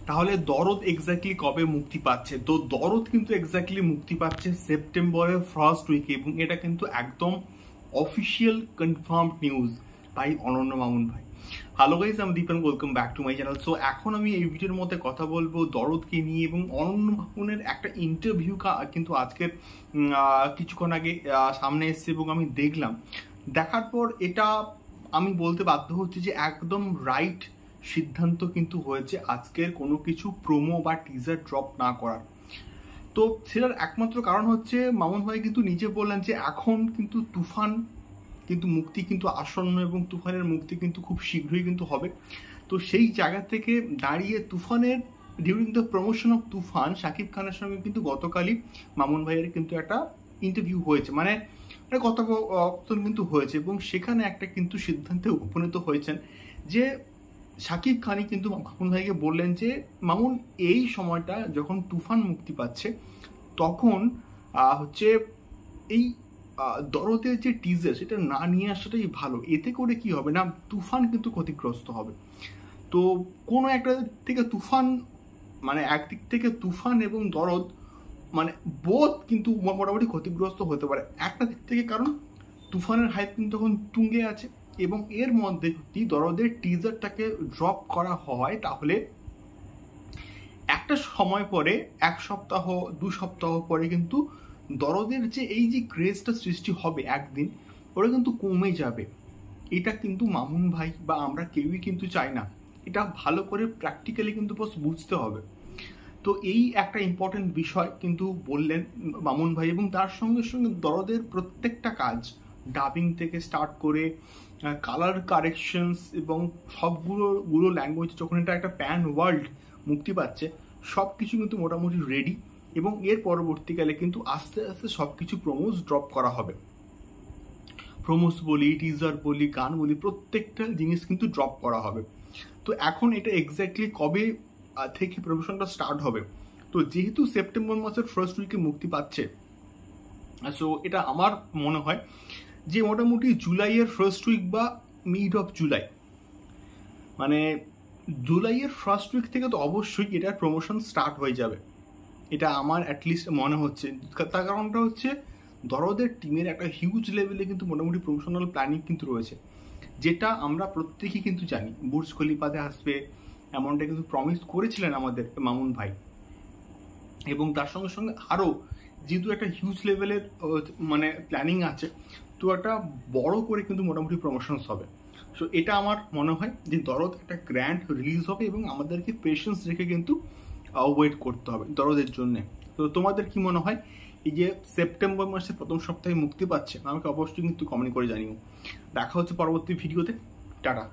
তাহলে দরদ এক্স্যাক্টলি কবে মুক্তি পাচ্ছে? তো দরদ কিন্তু এক্স্যাক্টলি মুক্তি পাচ্ছে সেপ্টেম্বরের ফার্স্ট উইকে, এবং এটা কিন্তু একদম অফিসিয়াল কনফার্মড নিউজ বাই অনন্য মামুন ভাই। হ্যালো গাইজ, আমি Dipen, welcome back to my channel. So এখন আমি এই ভিডিওর মধ্যে কথা বলবো দরদকে নিয়ে, এবং অনন্য মামুনের একটা ইন্টারভিউ কিন্তু আজকের কিছুক্ষণ আগে সামনে এসছে, এবং আমি দেখার পর এটা আমি বলতে বাধ্য হচ্ছি যে একদম রাইট সিদ্ধান্ত কিন্তু হয়েছে আজকের কোনো কিছু প্রোমো বা টিজার ড্রপ না করার। তো সেটার একমাত্র কারণ হচ্ছে মামুন ভাই কিন্তু নিজে বললেন যে এখন কিন্তু তুফান কিন্তু মুক্তি কিন্তু আসন্ন, এবং তুফানের মুক্তি কিন্তু খুব শীঘ্রই কিন্তু হবে। তো সেই জায়গা থেকে দাঁড়িয়ে তুফানের ডিউরিং দ্য প্রমোশন অফ তুফান শাকিব খানের সঙ্গে কিন্তু গতকালই মামুন ভাইয়ের কিন্তু একটা ইন্টারভিউ হয়েছে, মানে কথোপকথন কিন্তু হয়েছে, এবং সেখানে একটা কিন্তু সিদ্ধান্তে উপনীত হয়েছেন যে শাকিব খানই কিন্তু মামুন ভাইকে বললেন যে মামুন, এই সময়টা যখন তুফান মুক্তি পাচ্ছে তখন হচ্ছে এই দরদের যে টিজার সেটা না নিয়ে আসাটাই ভালো। এতে করে কি হবে না, তুফান কিন্তু ক্ষতিগ্রস্ত হবে। তো কোনো একটা থেকে তুফান, মানে একদিক থেকে তুফান এবং দরদ মানে বোধ কিন্তু মোটামুটি ক্ষতিগ্রস্ত হতে পারে একটা দিক থেকে, কারণ তুফানের হাইপ কিন্তু তখন তুঙ্গে আছে, এবং এর মধ্যে যদি দরদের টিজারটাকে ড্রপ করা হয় তাহলে একটা সময় পরে, এক সপ্তাহ 2 সপ্তাহ পরে কিন্তু দরদের যে এই যে ক্রেজটা সৃষ্টি হবে একদিন, ওটা কিন্তু কমে যাবে। এটা কিন্তু মামুন ভাই বা আমরা কেউই কিন্তু চাই না। এটা ভালো করে প্র্যাকটিক্যালি কিন্তু বুঝতে হবে। তো এই একটা ইম্পর্টেন্ট বিষয় কিন্তু বললেন মামুন ভাই, এবং তার সঙ্গে সঙ্গে দরদের প্রত্যেকটা কাজ, ডাবিং থেকে স্টার্ট করে কালার কারেকশনস এবং সবগুলো ল্যাঙ্গুয়েজ, যখন এটা একটা প্যান ওয়ার্ল্ড মুক্তি পাচ্ছে, সব কিছু কিন্তু মোটামুটি রেডি, এবং এর পরবর্তীকালে কিন্তু আস্তে আস্তে সব কিছু প্রমোস ড্রপ করা হবে। প্রমোস বলি, টিজার বলি, গান বলি, প্রত্যেকটা জিনিস কিন্তু ড্রপ করা হবে। তো এখন এটা এক্স্যাক্টলি কবে থেকে প্রমোশনটা স্টার্ট হবে, তো যেহেতু সেপ্টেম্বর মাসের ফার্স্ট উইকে মুক্তি পাচ্ছে, সো এটা আমার মনে হয় যে মোটামুটি জুলাইয়ের ফার্স্ট উইক বা মিড অফ জুলাই, মানে জুলাইয়ের ফার্স্ট উইক থেকে তো অবশ্যই এটার প্রমোশন স্টার্ট হয়ে যাবে। এটা আমার অ্যাটলিস্ট মনে হচ্ছে। তার কারণটা হচ্ছে দরদের টিমের একটা হিউজ লেভেলে কিন্তু মোটামুটি প্রমোশনাল প্ল্যানিং কিন্তু রয়েছে, যেটা আমরা প্রত্যেকেই কিন্তু জানি। বুর্জ খলিফাতে আসবে এমনটা কিন্তু প্রমিস করেছিলেন আমাদের মামুন ভাই, এবং তার সঙ্গে সঙ্গে আরও যেহেতু একটা হিউজ লেভেলের মানে প্ল্যানিং আছে, তো একটা বড় করে কিন্তু মোটামুটি প্রমোশনস হবে। সো এটা আমার মনে হয় যে দরদ একটা গ্র্যান্ড রিলিজ হবে, এবং আমাদেরকে পেশেন্স রেখে কিন্তু ওয়েট করতে হবে দরদের জন্যে। তো তোমাদের কি মনে হয়, এই যে সেপ্টেম্বর মাসের প্রথম সপ্তাহে মুক্তি পাচ্ছে, আমাকে অবশ্যই কিন্তু কমেন্ট করে জানিও। দেখা হচ্ছে পরবর্তী ভিডিওতে। টাটা।